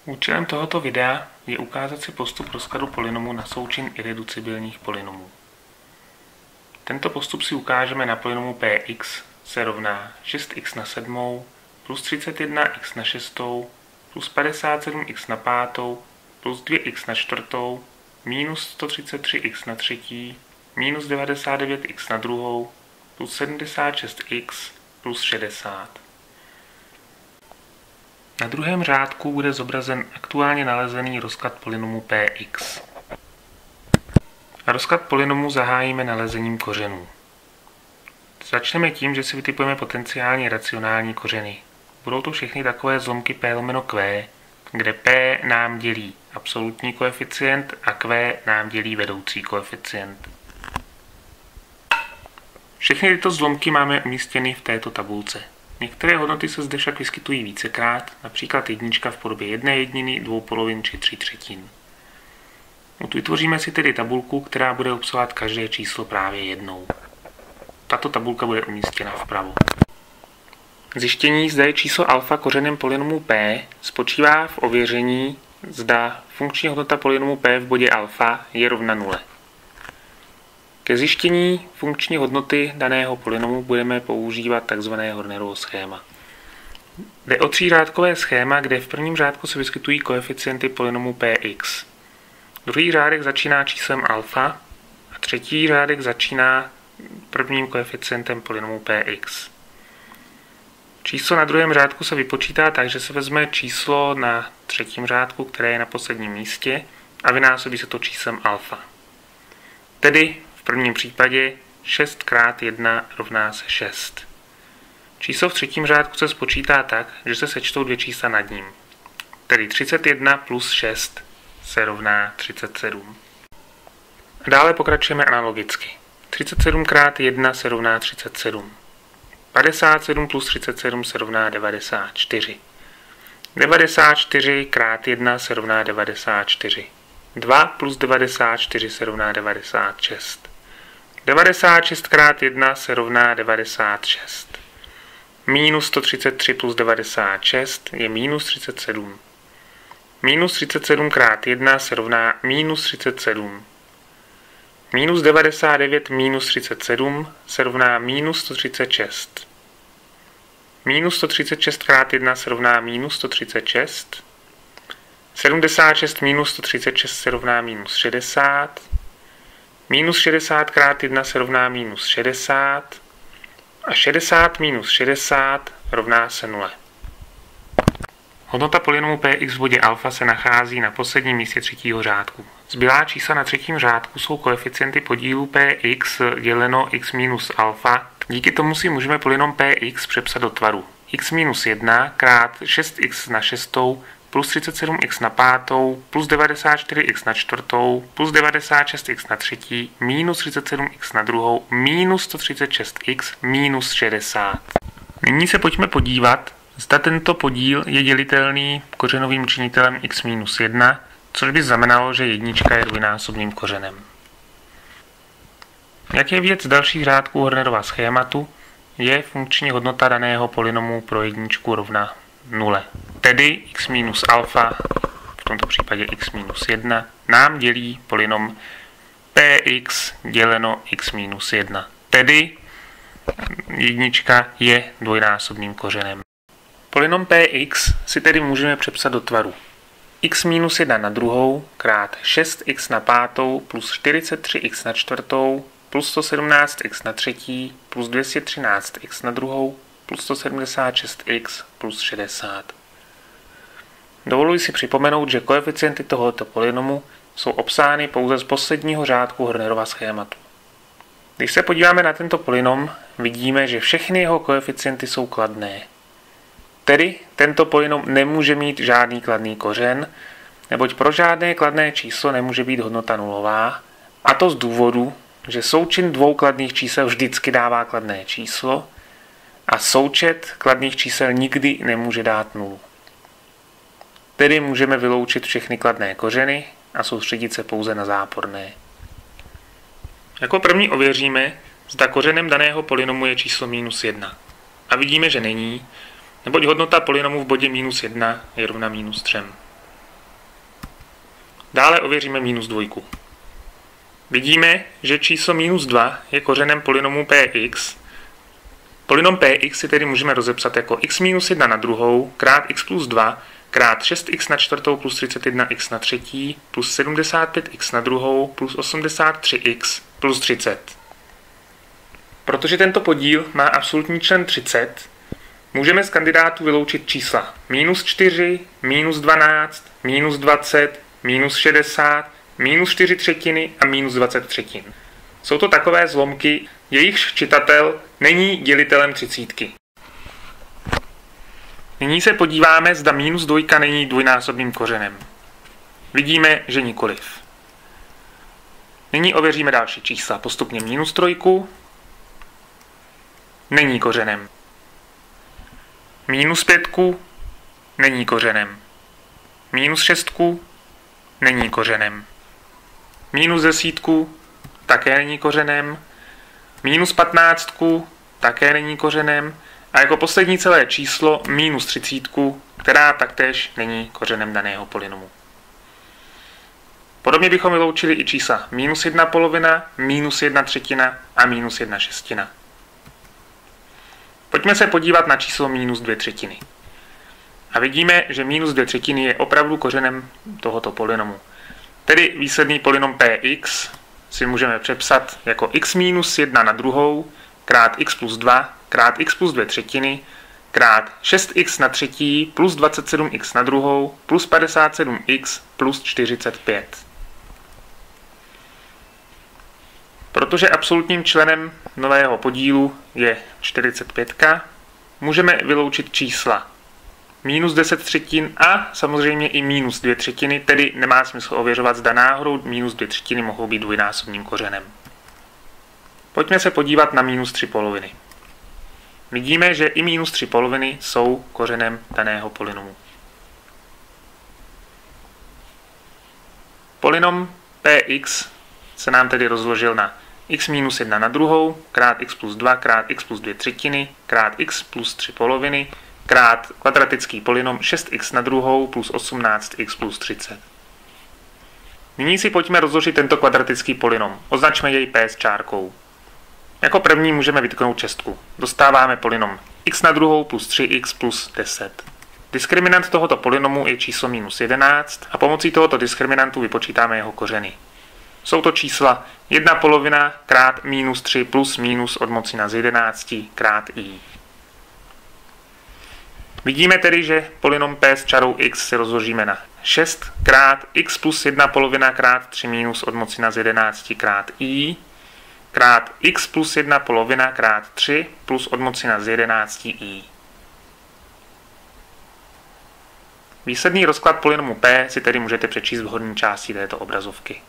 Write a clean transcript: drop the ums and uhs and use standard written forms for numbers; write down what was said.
Účelem tohoto videa je ukázat si postup rozkladu polynomů na součin ireducibilních polynomů. Tento postup si ukážeme na polynomu Px se rovná 6x na 7 plus 31x na 6 plus 57x na 5 plus 2x na 4 minus 133x na 3 minus 99x na 2 plus 76x plus 60. Na druhém řádku bude zobrazen aktuálně nalezený rozklad polynomu Px. Rozklad polynomu zahájíme nalezením kořenů. Začneme tím, že si vytipujeme potenciálně racionální kořeny. Budou to všechny takové zlomky p lomeno q, kde p nám dělí absolutní koeficient a q nám dělí vedoucí koeficient. Všechny tyto zlomky máme umístěny v této tabulce. Některé hodnoty se zde však vyskytují vícekrát, například jednička v podobě 1/1, 2 polovin či 3/3. Vytvoříme si tedy tabulku, která bude obsahovat každé číslo právě jednou. Tato tabulka bude umístěna vpravo. Zjištění, zda je číslo alfa kořenem polynomu p, spočívá v ověření, zda funkční hodnota polynomu p v bodě alfa je rovna 0. Ke zjištění funkční hodnoty daného polynomu budeme používat tzv. Hornerovo schéma. Jde o třířádkové schéma, kde v prvním řádku se vyskytují koeficienty polynomu px. Druhý řádek začíná číslem alfa a třetí řádek začíná prvním koeficientem polynomu px. Číslo na druhém řádku se vypočítá tak, že se vezme číslo na třetím řádku, které je na posledním místě, a vynásobí se to číslem alfa. Tedy v prvním případě 6 x 1 rovná se 6. Číslo v třetím řádku se spočítá tak, že se sečtou dvě čísla nad ním. Tedy 31 plus 6 se rovná 37. A dále pokračujeme analogicky. 37 x 1 se rovná 37. 57 plus 37 se rovná 94. 94 x 1 se rovná 94. 2 plus 94 se rovná 96. 96 x 1 se rovná 96. Minus 133 plus 96 je minus 37. Minus 37 x 1 se rovná minus 37. Minus 99 minus 37 se rovná minus 136. Minus 136 x 1 se rovná minus 136. 76 minus 136 se rovná minus 60. Minus 60 x 1 se rovná minus 60. A 60 minus 60 rovná se 0. Hodnota polynomu px v bodě alfa se nachází na posledním místě třetího řádku. Zbylá čísla na třetím řádku jsou koeficienty podílu px děleno x minus alfa. Díky tomu si můžeme polynom px přepsat do tvaru x minus 1 krát 6x na 6 plus 37x na 5 plus 94x na 4 plus 96x na 3 minus 37x na 2 minus 136x minus 60. Nyní se pojďme podívat, zda tento podíl je dělitelný kořenovým činitelem x minus 1, což by znamenalo, že jednička je dvojnásobným kořenem. Jak je vidět z dalších řádků Hornerova schématu, je funkční hodnota daného polynomu pro jedničku rovna 0. Tedy x minus alfa, v tomto případě x minus 1, nám dělí polynom px děleno x minus 1. Tedy jednička je dvojnásobným kořenem. Polynom px si tedy můžeme přepsat do tvaru x minus 1 na druhou krát 6x na 5 plus 43x na 4 plus 117x na 3 plus 213x na druhou plus 176x plus 60. Dovoluji si připomenout, že koeficienty tohoto polynomu jsou obsány pouze z posledního řádku Hornerova schématu. Když se podíváme na tento polynom, vidíme, že všechny jeho koeficienty jsou kladné. Tedy tento polynom nemůže mít žádný kladný kořen, neboť pro žádné kladné číslo nemůže být hodnota nulová, a to z důvodu, že součin dvou kladných čísel vždycky dává kladné číslo a součet kladných čísel nikdy nemůže dát nulu. Tedy můžeme vyloučit všechny kladné kořeny a soustředit se pouze na záporné. Jako první ověříme, zda kořenem daného polynomu je číslo minus 1. A vidíme, že není, neboť hodnota polynomu v bodě minus 1 je rovna minus 3. Dále ověříme minus dvojku. Vidíme, že číslo minus 2 je kořenem polynomu px. Polynom px si tedy můžeme rozepsat jako x minus 1 na druhou krát x plus 2 krát 6x na čtvrtou plus 31x na třetí plus 75x na druhou plus 83x plus 30. Protože tento podíl má absolutní člen 30, můžeme z kandidátů vyloučit čísla minus 4, minus 12, minus 20, minus 60, minus 4 třetiny a minus 20 třetin. Jsou to takové zlomky, jejichž čitatel není dělitelem třicítky. Nyní se podíváme, zda minus dvojka není dvojnásobným kořenem. Vidíme, že nikoliv. Nyní ověříme další čísla. Postupně minus trojku není kořenem. Minus pětku není kořenem. Minus šestku není kořenem. Minus desítku také není kořenem. Minus 15 také není kořenem. A jako poslední celé číslo minus 30, která taktéž není kořenem daného polynomu. Podobně bychom vyloučili i čísla minus 1 polovina, minus 1 třetina a minus 1 šestina. Pojďme se podívat na číslo minus 2 třetiny. A vidíme, že minus 2 třetiny je opravdu kořenem tohoto polynomu. Tedy výsledný polynom px si můžeme přepsat jako x minus 1 na druhou krát x plus 2 krát x plus 2 třetiny krát 6x na třetí plus 27x na druhou plus 57x plus 45. Protože absolutním členem nového podílu je 45, můžeme vyloučit čísla minus 10 třetin a samozřejmě i minus 2 třetiny, tedy nemá smysl ověřovat, zda náhodou minus 2 třetiny mohou být dvojnásobným kořenem. Pojďme se podívat na minus 3 poloviny. Vidíme, že i minus 3 poloviny jsou kořenem daného polynomu. Polynom px se nám tedy rozložil na x minus 1 na druhou krát x plus 2 krát x plus 2 třetiny krát x plus 3 poloviny krát kvadratický polynom 6x na druhou plus 18x plus 30. Nyní si pojďme rozložit tento kvadratický polynom. Označme jej p s čárkou. Jako první můžeme vytknout čestku. Dostáváme polynom x na druhou plus 3x plus 10. Diskriminant tohoto polynomu je číslo minus 11 a pomocí tohoto diskriminantu vypočítáme jeho kořeny. Jsou to čísla 1 polovina krát minus 3 plus minus odmocina z 11 krát i. Vidíme tedy, že polynom p s čarou x si rozložíme na 6 krát x plus 1 polovina krát 3 minus odmocina z 11 krát i krát x plus 1 polovina krát 3 plus odmocina z 11 i. Výsledný rozklad polynomu p si tedy můžete přečíst v horní části této obrazovky.